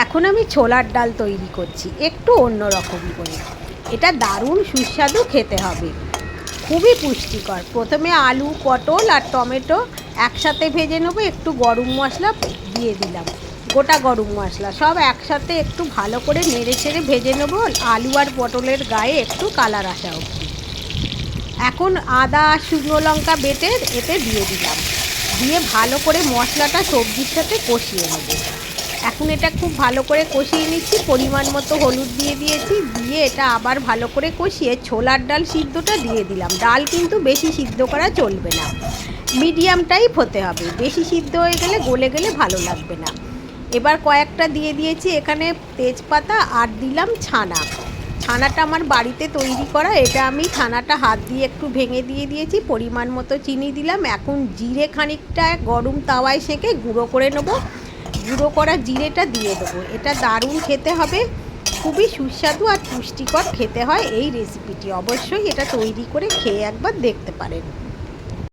এখন আমি ছোলার ডাল তৈরি করছি একটু অন্য রকম করে। এটা দারুণ সুস্বাদু খেতে হবে, খুবই পুষ্টিকর। প্রথমে আলু, পটল আর টমেটো একসাথে ভেজে নেবো, একটু গরম মশলা দিয়ে দিলাম, গোটা গরম মশলা সব একসাথে একটু ভালো করে নেড়ে চেড়ে ভেজে নেবো, আলু আর পটলের গায়ে একটু কালার আসা অবধি। এখন আদা শুকনো লঙ্কা বেটে এতে দিয়ে দিলাম, দিয়ে ভালো করে মশলাটা সবজির সাথে কষিয়ে নেব। এখন এটা খুব ভালো করে কষিয়ে নিচ্ছি, পরিমাণ মতো হলুদ দিয়ে দিয়েছি, দিয়ে এটা আবার ভালো করে কষিয়ে ছোলার ডাল সিদ্ধটা দিয়ে দিলাম। ডাল কিন্তু বেশি সিদ্ধ করা চলবে না, মিডিয়াম টাইপ হতে হবে, বেশি সিদ্ধ হয়ে গেলে গলে গেলে ভালো লাগবে না। এবার কয়েকটা দিয়ে দিয়েছি এখানে তেজপাতা, আর দিলাম ছানা। ছানাটা আমার বাড়িতে তৈরি করা, এটা আমি ছানাটা হাত দিয়ে একটু ভেঙে দিয়ে দিয়েছি, পরিমাণ মতো চিনি দিলাম। এখন জিরে খানিকটা গরম তাওয়ায় সেঁকে গুঁড়ো করে নেবো, গুঁড়ো করা জিরেটা দিয়ে দেবো। এটা দারুণ খেতে হবে, খুবই সুস্বাদু আর পুষ্টিকর খেতে হয় এই রেসিপিটি। অবশ্যই এটা তৈরি করে খেয়ে একবার দেখতে পারেন।